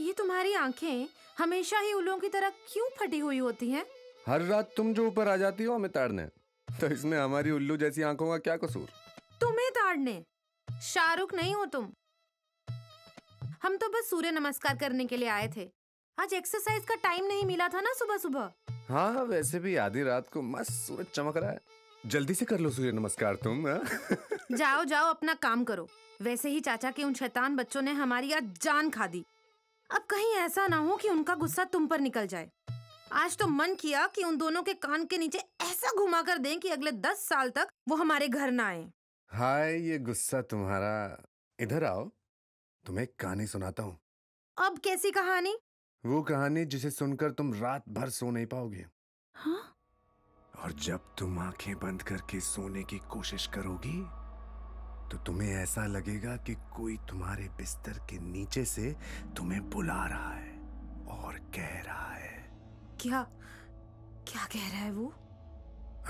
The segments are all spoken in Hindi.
ये तुम्हारी आंखें हमेशा ही उल्लुओं की तरह क्यों फटी हुई होती हैं? हर रात तुम जो ऊपर आ जाती हो हमें ताड़ने, तो इसमें हमारी उल्लू जैसी आंखों का क्या कसूर? तुम्हें ताड़ने? शाहरुख नहीं हो तुम। हम तो बस सूर्य नमस्कार करने के लिए आए थे। आज एक्सरसाइज का टाइम नहीं मिला था ना सुबह सुबह। हाँ, वैसे भी आधी रात को मस्त सूरज चमक रहा है, जल्दी से कर लो सूर्य नमस्कार तुम। जाओ जाओ अपना काम करो। वैसे ही चाचा के उन शैतान बच्चों ने हमारी आज जान खा दी। अब कहीं ऐसा ना हो कि उनका गुस्सा तुम पर निकल जाए। आज तो मन किया कि उन दोनों के कान के नीचे ऐसा घुमा कर दें कि अगले 10 साल तक वो हमारे घर ना आए। हाय ये गुस्सा तुम्हारा। इधर आओ, तुम्हें एक कहानी सुनाता हूँ। अब कैसी कहानी? वो कहानी जिसे सुनकर तुम रात भर सो नहीं पाओगे। हाँ? और जब तुम आंखें बंद करके सोने की कोशिश करोगी तो तुम्हें ऐसा लगेगा कि कोई तुम्हारे बिस्तर के नीचे से तुम्हें बुला रहा है और कह रहा है। क्या क्या कह रहा है वो?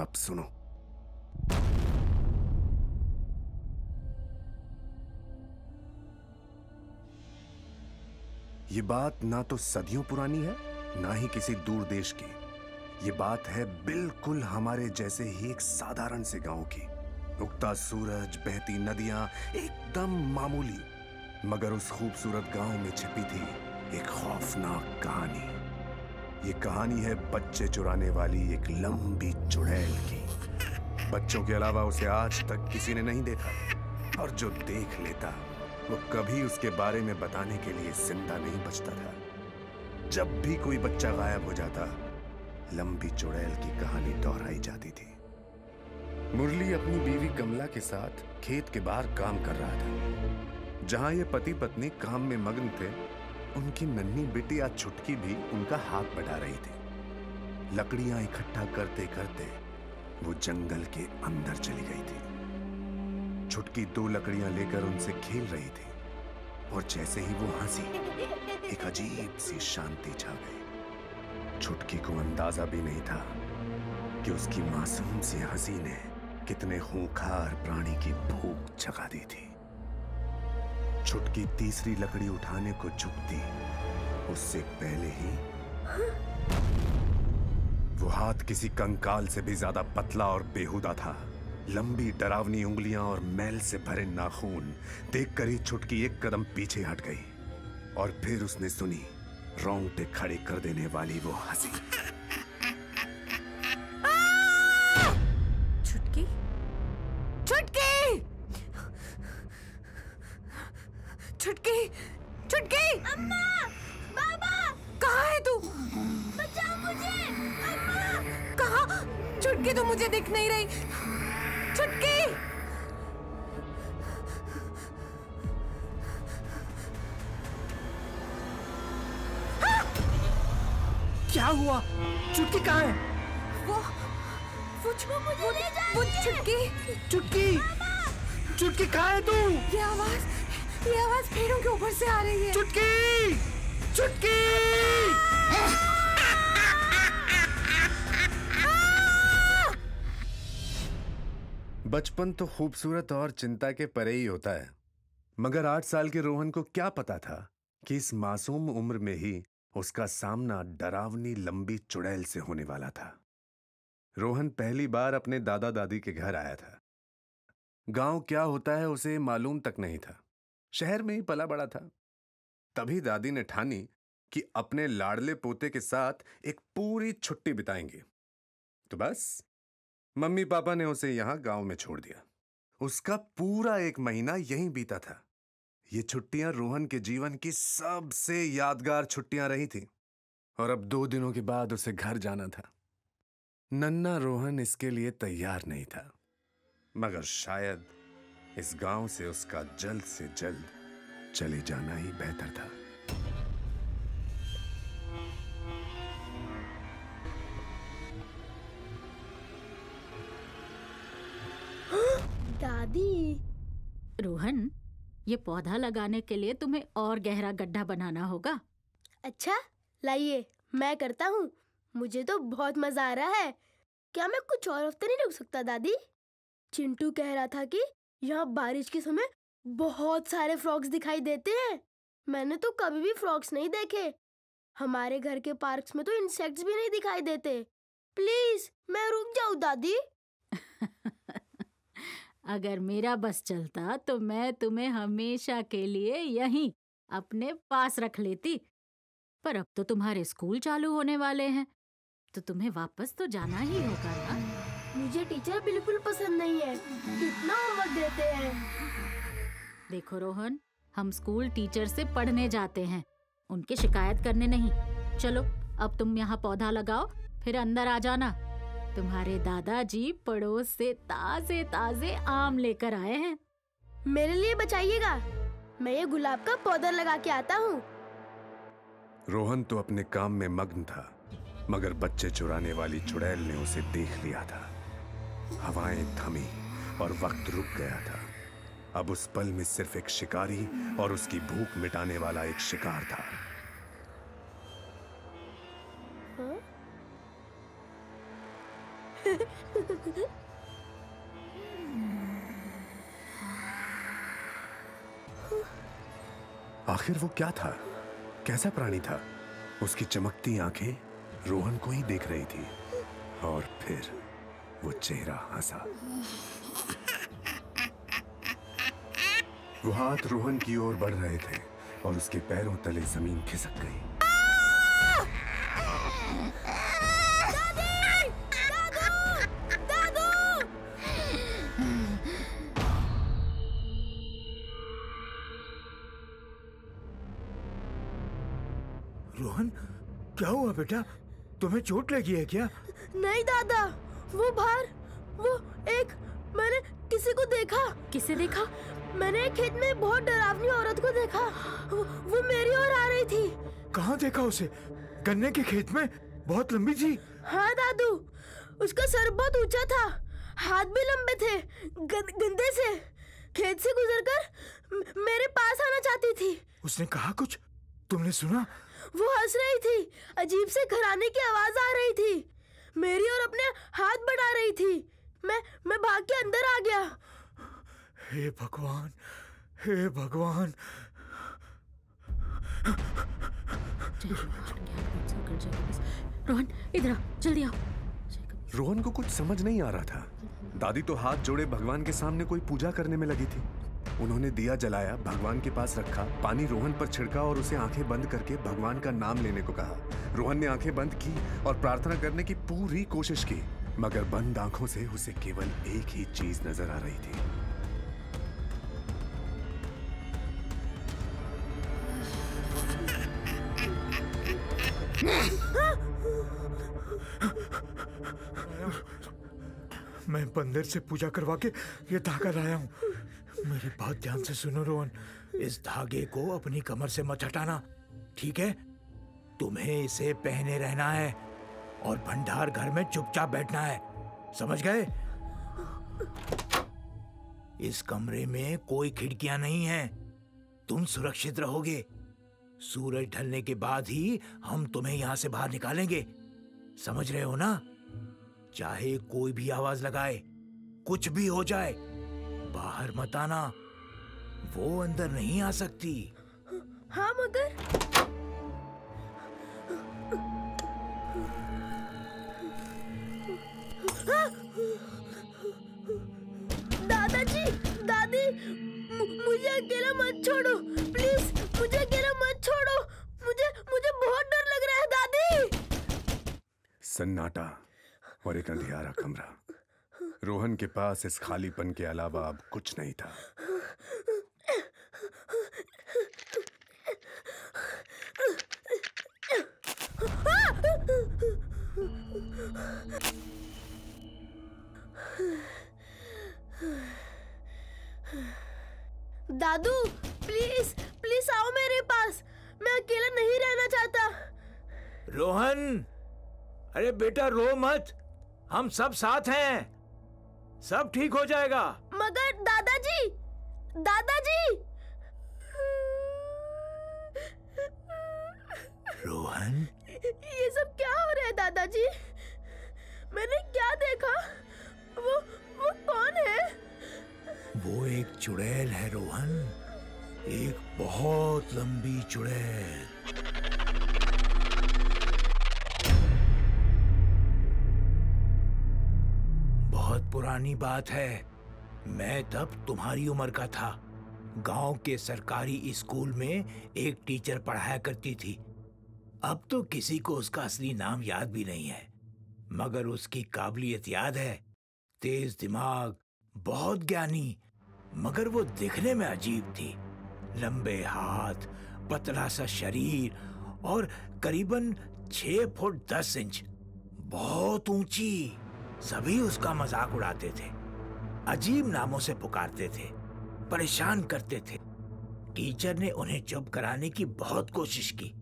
अब सुनो। ये बात ना तो सदियों पुरानी है, ना ही किसी दूर देश की। ये बात है बिल्कुल हमारे जैसे ही एक साधारण से गांव की। उगता सूरज, बहती नदियां, एकदम मामूली, मगर उस खूबसूरत गांव में छिपी थी एक खौफनाक कहानी। ये कहानी है बच्चे चुराने वाली एक लंबी चुड़ैल की। बच्चों के अलावा उसे आज तक किसी ने नहीं देखा, और जो देख लेता वो कभी उसके बारे में बताने के लिए जिंदा नहीं बचता था। जब भी कोई बच्चा गायब हो जाता, लंबी चुड़ैल की कहानी दोहराई जाती थी। मुरली अपनी बीवी कमला के साथ खेत के बाहर काम कर रहा था। जहां ये पति पत्नी काम में मग्न थे, उनकी नन्ही बिटिया छुटकी भी उनका हाथ बढ़ा रही थी। लकड़ियां इकट्ठा करते करते वो जंगल के अंदर चली गई थी। छुटकी 2 लकड़ियां लेकर उनसे खेल रही थी, और जैसे ही वो हंसी, एक अजीब सी शांति छा गई। छुटकी को अंदाजा भी नहीं था कि उसकी मासूम सी हंसी ने कितने खूंखार प्राणी की भूख जगा दी थी। छुटकी तीसरी लकड़ी उठाने को झुकती, उससे पहले ही वो हाथ किसी कंकाल से भी ज्यादा पतला और बेहुदा था। लंबी डरावनी उंगलियां और मैल से भरे नाखून देखकर ही छुटकी एक कदम पीछे हट गई, और फिर उसने सुनी रोंगटे खड़े कर देने वाली वो हंसी। छुटकी, छुटकी, छुटकी, छुटकी! अम्मा! बाबा! कहाँ है तू? बचाओ मुझे! अम्मा! कहाँ? छुटकी, तू मुझे दिख नहीं रही। छुटकी! क्या हुआ? चुटकी कहाँ है? वो मुझे ले जाइए! वो छुटकी! चुटकी! चुटकी कहाँ है तू? ये आवाज पेड़ों के ऊपर से आ रही है। चुटकी! चुटकी! बचपन तो खूबसूरत और चिंता के परे ही होता है, मगर 8 साल के रोहन को क्या पता था कि इस मासूम उम्र में ही उसका सामना डरावनी लंबी चुड़ैल से होने वाला था। रोहन पहली बार अपने दादा दादी के घर आया था। गांव क्या होता है उसे मालूम तक नहीं था, शहर में ही पला बड़ा था। तभी दादी ने ठानी कि अपने लाडले पोते के साथ एक पूरी छुट्टी बिताएंगे। तो बस मम्मी पापा ने उसे यहां गांव में छोड़ दिया। उसका पूरा 1 महीना यहीं बीता था। ये छुट्टियां रोहन के जीवन की सबसे यादगार छुट्टियां रही थी, और अब 2 दिनों के बाद उसे घर जाना था। नन्हा रोहन इसके लिए तैयार नहीं था, मगर शायद इस गांव से उसका जल्द से जल्द चले जाना ही बेहतर था। दादी! रोहन, ये पौधा लगाने के लिए तुम्हें और गहरा गड्ढा बनाना होगा। अच्छा, लाइए, मैं करता हूँ। मुझे तो बहुत मजा आ रहा है। क्या मैं कुछ और हफ्ते नहीं रुक सकता दादी? चिंटू कह रहा था कि यहाँ बारिश के समय बहुत सारे फ्रॉग्स दिखाई देते हैं। मैंने तो कभी भी फ्रॉग्स नहीं देखे। हमारे घर के पार्क्स में तो इंसेक्ट्स भी नहीं दिखाई देते। प्लीज मैं रुक जाऊं दादी। अगर मेरा बस चलता तो मैं तुम्हें हमेशा के लिए यहीं अपने पास रख लेती, पर अब तो तुम्हारे स्कूल चालू होने वाले हैं, तो तुम्हें वापस तो जाना ही होगा ना। मुझे टीचर बिल्कुल पसंद नहीं है। कितना होमवर्क देते हैं। देखो रोहन, हम स्कूल टीचर से पढ़ने जाते हैं, उनकी शिकायत करने नहीं। चलो अब तुम यहाँ पौधा लगाओ, फिर अंदर आ जाना। तुम्हारे दादाजी पड़ोस से ताजे ताजे आम लेकर आए हैं। मेरे लिए बचाइएगा, मैं ये गुलाब का पौधा लगा के आता हूँ। रोहन तो अपने काम में मग्न था, मगर बच्चे चुराने वाली चुड़ैल ने उसे देख लिया था। हवाएं थमी और वक्त रुक गया था। अब उस पल में सिर्फ एक शिकारी और उसकी भूख मिटाने वाला एक शिकार था। आखिर वो क्या था? कैसा प्राणी था? उसकी चमकती आंखें रोहन को ही देख रही थी, और फिर वो चेहरा हंसा। वो हाथ रोहन की ओर बढ़ रहे थे और उसके पैरों तले जमीन खिसक गई। रोहन, क्या हुआ बेटा? तुम्हें चोट लगी है क्या? नहीं दादा, वो बाहर, वो एक, मैंने किसी को देखा। किसे देखा? मैंने एक खेत में बहुत डरावनी औरत को देखा। वो मेरी ओर आ रही थी। कहाँ देखा उसे? गन्ने के खेत में? बहुत लंबी थी? हाँ दादू, उसका सर बहुत ऊंचा था, हाथ भी लंबे थे। गंदे से खेत से गुजरकर मेरे पास आना चाहती थी। उसने कहा कुछ? तुमने सुना? वो हंस रही थी, अजीब से घराने की आवाज आ रही थी, मेरी ओर अपने हाथ बढ़ा रही थी। मैं भाग के अंदर आ गया। हे भगवान, हे भगवान। रोहन इधर आओ, जल्दी आओ। रोहन को कुछ समझ नहीं आ रहा था। दादी तो हाथ जोड़े भगवान के सामने कोई पूजा करने में लगी थी। उन्होंने दिया जलाया, भगवान के पास रखा, पानी रोहन पर छिड़का और उसे आंखें बंद करके भगवान का नाम लेने को कहा। रोहन ने आंखें बंद की और प्रार्थना करने की पूरी कोशिश की, मगर बंद आंखों से उसे केवल एक ही चीज नजर आ रही थी। मैं बंदर से पूजा करवा के ये धागा लाया हूँ। मेरी बात ध्यान से सुनो रोहन, इस धागे को अपनी कमर से मत हटाना, ठीक है? तुम्हें इसे पहने रहना है और भंडार घर में चुपचाप बैठना है, समझ गए? इस कमरे में कोई खिड़कियां नहीं हैं, तुम सुरक्षित रहोगे। सूरज ढलने के बाद ही हम तुम्हें यहाँ से बाहर निकालेंगे, समझ रहे हो ना? चाहे कोई भी आवाज लगाए, कुछ भी हो जाए, बाहर मत आना, वो अंदर नहीं आ सकती। हाँ मगर दादाजी, दादी, मुझे अकेला मत छोड़ो प्लीज, मुझे अकेला मत छोड़ो, मुझे बहुत डर लग रहा है दादी। सन्नाटा और एक अंधियारा कमरा। रोहन के पास इस खालीपन के अलावा अब कुछ नहीं था। दादू प्लीज प्लीज आओ मेरे पास, मैं अकेला नहीं रहना चाहता। रोहन, अरे बेटा रो मत, हम सब साथ हैं, सब ठीक हो जाएगा। मगर दादाजी, दादाजी। रोहन, ये सब क्या हो रहा है दादाजी? मैंने क्या देखा? वो कौन है? वो एक चुड़ैल है रोहन, एक बहुत लंबी चुड़ैल। बहुत पुरानी बात है, मैं तब तुम्हारी उम्र का था। गांव के सरकारी स्कूल में एक टीचर पढ़ाया करती थी। अब तो किसी को उसका असली नाम याद भी नहीं है, मगर उसकी काबिलियत याद है। तेज दिमाग, बहुत ज्ञानी, मगर वो दिखने में अजीब थी। लंबे हाथ, पतला सा शरीर और करीबन 6 फुट 10 इंच, बहुत ऊंची। सभी उसका मजाक उड़ाते थे, अजीब नामों से पुकारते थे, परेशान करते थे। टीचर ने उन्हें चुप कराने की बहुत कोशिश की,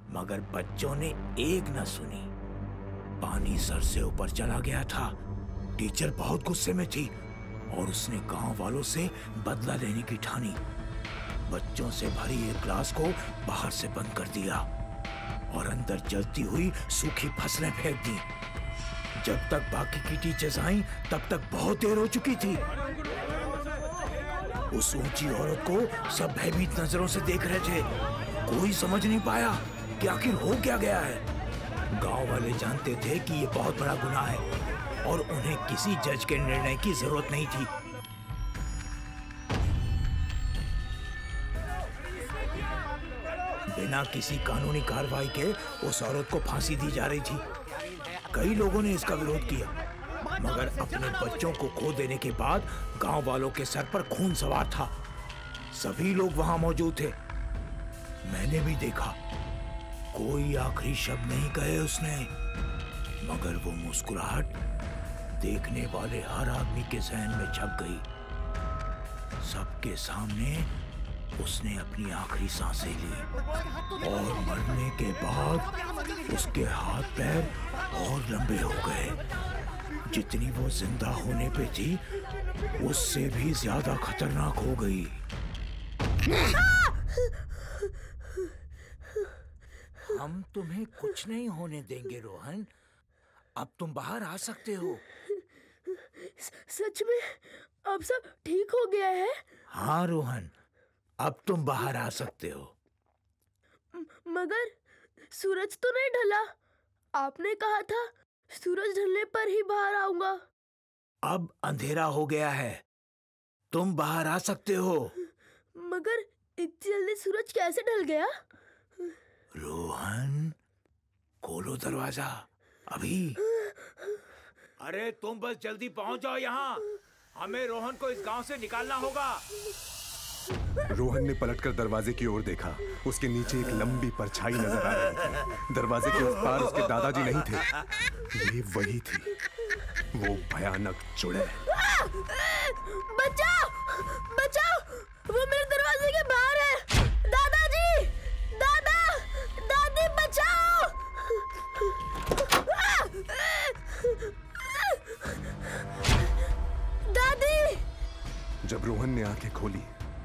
मगर बच्चों ने एक न सुनी। पानी सर से ऊपर चला गया था। टीचर बहुत गुस्से में थी और उसने गांव वालों से बदला लेने की ठानी। बच्चों से भरी एक क्लास को बाहर से बंद कर दिया और अंदर जलती हुई सूखी फसलें फेंक दी। जब तक बाकी की टीचर्स आईं, तब तक बहुत देर हो चुकी थी। उस ऊंची औरत को सब भयभीत नजरों से देख रहे थे। कोई समझ नहीं पाया कि आखिर हो क्या गया है। गांव वाले जानते थे कि ये बहुत बड़ा गुनाह है और उन्हें किसी जज के निर्णय की जरूरत नहीं थी। बिना किसी कानूनी कार्रवाई के उस औरत को फांसी दी जा रही थी। कई लोगों ने इसका विरोध किया, मगर अपने बच्चों को खो देने के बाद गांव वालों के सर पर खून सवार था। सभी लोग वहां मौजूद थे। मैंने भी देखा, कोई आखिरी शब्द नहीं कहे उसने, मगर वो मुस्कुराहट देखने वाले हर आदमी के जहन में छप गई। सबके सामने उसने अपनी आखिरी सांसें ली और मरने के बाद उसके हाथ पैर और लंबे हो गए। जितनी वो जिंदा होने पे थी, उससे भी ज्यादा खतरनाक हो गई। हम तुम्हें कुछ नहीं होने देंगे रोहन। अब तुम बाहर आ सकते हो। सच में अब सब ठीक हो गया है? हाँ रोहन, अब तुम बाहर आ सकते हो। मगर सूरज तो नहीं ढला। आपने कहा था सूरज ढलने पर ही बाहर आऊंगा। अब अंधेरा हो गया है, तुम बाहर आ सकते हो। मगर इतनी जल्दी सूरज कैसे ढल गया? रोहन, खोलो दरवाजा अभी। अरे तुम बस जल्दी पहुंच जाओ यहाँ। हमें रोहन को इस गांव से निकालना होगा। रोहन ने पलटकर दरवाजे की ओर देखा। उसके नीचे एक लंबी परछाई नजर आ रही थी। दरवाजे के उस पार उसके दादाजी नहीं थे। ये वही थी, वो भयानक चुड़ैल। बचाओ! बचाओ! वो मेरे दरवाजे के बाहर है। दादाजी! दादा! दादी बचाओ! दादी! जब रोहन ने आंखें खोली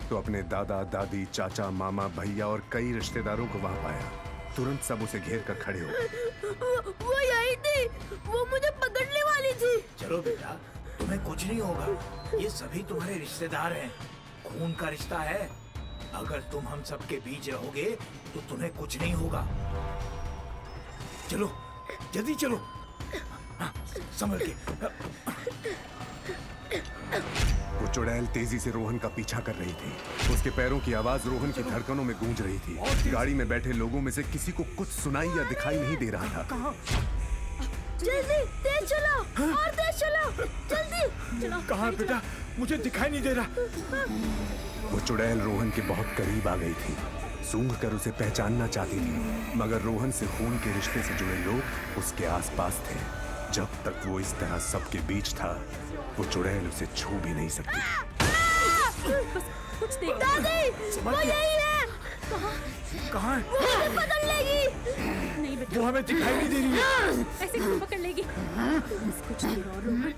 तो अपने दादा, दादी, चाचा, मामा, भैया और कई रिश्तेदारों को वहां पाया। तुरंत सब उसे घेर कर खड़े हो गए। वो यही थी, वो मुझे पकड़ने वाली थी। चलो बेटा, तुम्हें कुछ नहीं होगा। ये सभी तुम्हारे रिश्तेदार हैं, खून का रिश्ता है। अगर तुम हम सबके बीच रहोगे तो तुम्हें कुछ नहीं होगा। चलो जल्दी चलो। संभल के। वो चुड़ैल तेजी से रोहन का पीछा कर रही थी। उसके पैरों की आवाज रोहन की धड़कनों में गूंज रही थी। गाड़ी में बैठे लोगों में से किसी को कुछ सुनाई या दिखाई नहीं दे रहा था। जल्दी तेज चलाओ और तेज चलाओ, जल्दी चलाओ। कहाँ बेटा? मुझे दिखाई नहीं दे रहा। वो चुड़ैल रोहन के बहुत करीब आ गई थी। सूंघ कर उसे पहचानना चाहती थी, मगर रोहन से खून के रिश्ते से जुड़े लोग उसके आसपास थे। जब तक वो इस तरह सबके बीच था, वो चुड़ैल उसे छू भी नहीं सकती। कुछ देख। दादी, वो यही है। कहाँ है? वो हमें पकड़ लेगी। नहीं बेटा, वो हमें दिखाई नहीं दे रही है। ऐसे क्यों पकड़ लेगी? बस कुछ देर और रोहन,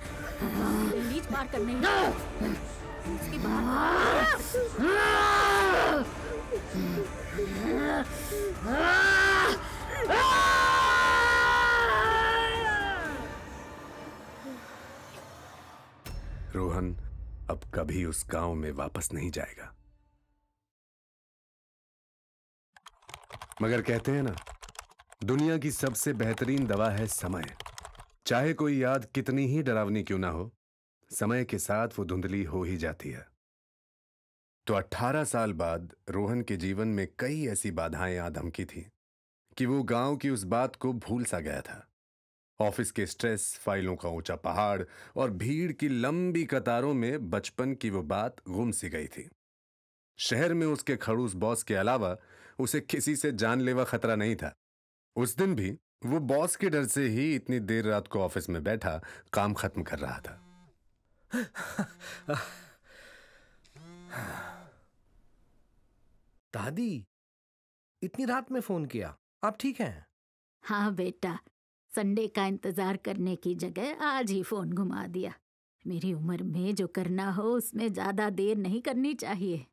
लीज पार करने ही। उसके बाद रोहन अब कभी उस गांव में वापस नहीं जाएगा। मगर कहते हैं ना, दुनिया की सबसे बेहतरीन दवा है समय। चाहे कोई याद कितनी ही डरावनी क्यों ना हो, समय के साथ वो धुंधली हो ही जाती है। तो 18 साल बाद रोहन के जीवन में कई ऐसी बाधाएं आ धमकी थी कि वो गांव की उस बात को भूल सा गया था। ऑफिस के स्ट्रेस, फाइलों का ऊंचा पहाड़ और भीड़ की लंबी कतारों में बचपन की वो बात गुम सी गई थी। शहर में उसके खड़ूस बॉस के अलावा उसे किसी से जानलेवा खतरा नहीं था। उस दिन भी वो बॉस के डर से ही इतनी देर रात को ऑफिस में बैठा काम खत्म कर रहा था। दादी, इतनी रात में फोन किया, आप ठीक हैं? हाँ बेटा, संडे का इंतजार करने की जगह आज ही फोन घुमा दिया। मेरी उम्र में जो करना हो उसमें ज्यादा देर नहीं करनी चाहिए।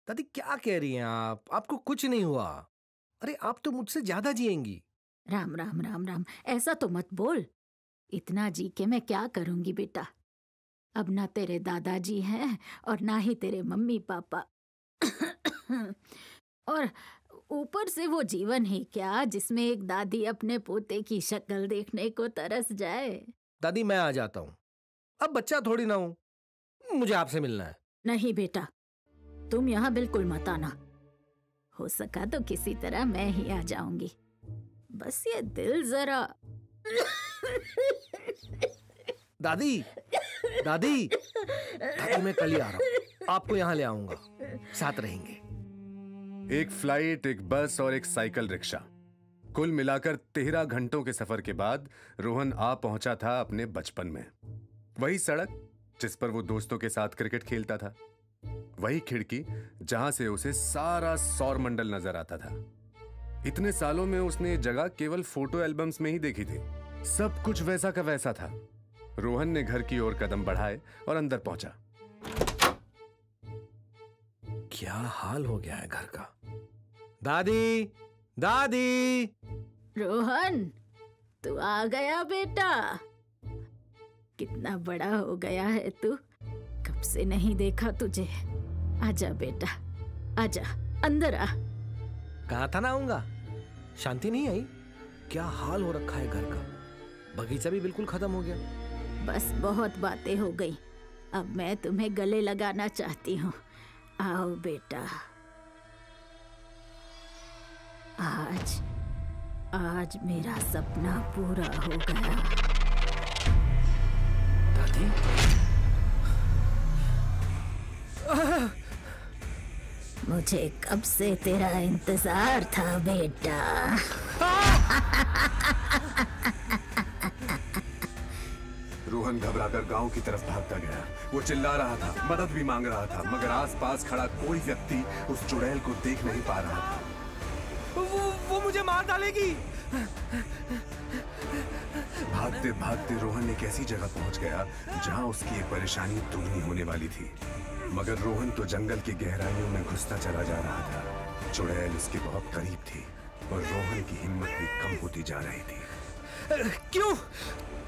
दादी क्या कह रही हैं आप? आपको कुछ नहीं हुआ। अरे आप तो मुझसे ज्यादा जिएंगी। राम राम राम राम, ऐसा तो मत बोल। इतना जी के मैं क्या करूंगी बेटा। अब ना तेरे दादाजी हैं और ना ही तेरे मम्मी पापा। और ऊपर से वो जीवन ही क्या जिसमें एक दादी अपने पोते की शक्ल देखने को तरस जाए। दादी मैं आ जाता हूँ, अब बच्चा थोड़ी ना हूँ, मुझे आपसे मिलना है। नहीं बेटा, तुम यहाँ बिल्कुल मत आना। हो सका तो किसी तरह मैं ही आ जाऊंगी। बस ये दिल जरा। दादी दादी दादी मैं कल ही आ रहा हूँ, आपको यहाँ ले आऊंगा, साथ रहेंगे। एक फ्लाइट, एक बस और एक साइकिल रिक्शा, कुल मिलाकर 13 घंटों के सफर के बाद रोहन आ पहुंचा था अपने बचपन में। वही सड़क जिस पर वो दोस्तों के साथ क्रिकेट खेलता था, वही खिड़की जहां से उसे सारा सौर मंडल नजर आता था। इतने सालों में उसने ये जगह केवल फोटो एल्बम्स में ही देखी थी। सब कुछ वैसा का वैसा था। रोहन ने घर की ओर कदम बढ़ाए और अंदर पहुंचा। क्या हाल हो गया है घर का। दादी दादी। रोहन, तू आ गया बेटा। कितना बड़ा हो गया है तू, कब से नहीं देखा तुझे। आजा बेटा, आजा, अंदर आ। कहा था ना आऊंगा, शांति नहीं आई। क्या हाल हो रखा है घर का, बगीचा भी बिल्कुल खत्म हो गया। बस बहुत बातें हो गई, अब मैं तुम्हें गले लगाना चाहती हूँ। आओ बेटा। आज मेरा सपना पूरा हो गया। दादी मुझे कब से तेरा इंतजार था बेटा। रोहन घबराकर गांव की तरफ भागता गया। वो चिल्ला रहा था, मदद भी मांग रहा था, मगर आसपास खड़ा कोई व्यक्ति उस चुड़ैल को देख नहीं पा रहा था। वो मुझे मार डालेगी। भागते भागते रोहन एक ऐसी जगह पहुंच गया जहां उसकी एक परेशानी दूनी होने वाली थी। मगर रोहन तो जंगल की गहराइयों में घुसता चला जा रहा था। चुड़ैल उसके बहुत करीब थी और रोहन की हिम्मत भी कम होती जा रही थी। क्यों?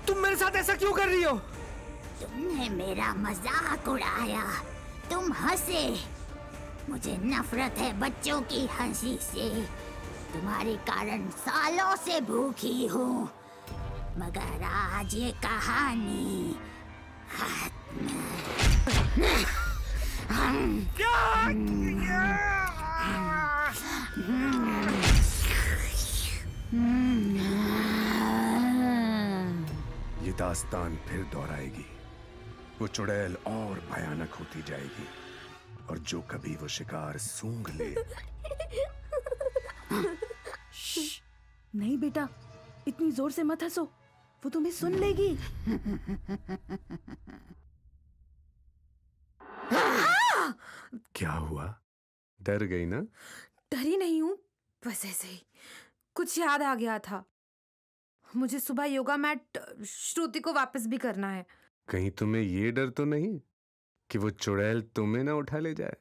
तुम मेरे साथ ऐसा क्यों कर रही हो? तुमने मेरा मजाक उड़ाया, तुम हंसे। मुझे नफरत है बच्चों की हंसी से। तुम्हारे कारण सालों से भूखी हूँ, मगर आज ये कहानी खत्म। ये दास्तान फिर दोहराएगी। वो चुड़ैल और भयानक होती जाएगी और जो कभी वो शिकार सूंघ ले। नहीं बेटा, इतनी जोर से मत हंसो, वो तुम्हें सुन लेगी। क्या हुआ? डर गई ना? डरी नहीं हूँ, बस ऐसे ही कुछ याद आ गया था। मुझे सुबह योगा मैट श्रुति को वापस भी करना है। कहीं तुम्हें ये डर तो नहीं कि वो चुड़ैल तुम्हें ना उठा ले जाए?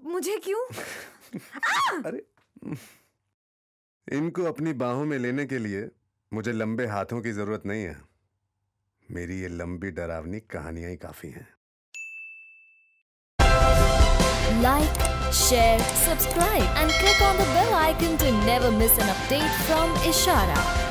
मुझे क्यों? अरे, इनको अपनी बाहों में लेने के लिए मुझे लंबे हाथों की जरूरत नहीं है। मेरी ये लंबी डरावनी कहानियां ही काफी हैं। Like, share, subscribe and click on the bell icon to never miss an update from Ishara.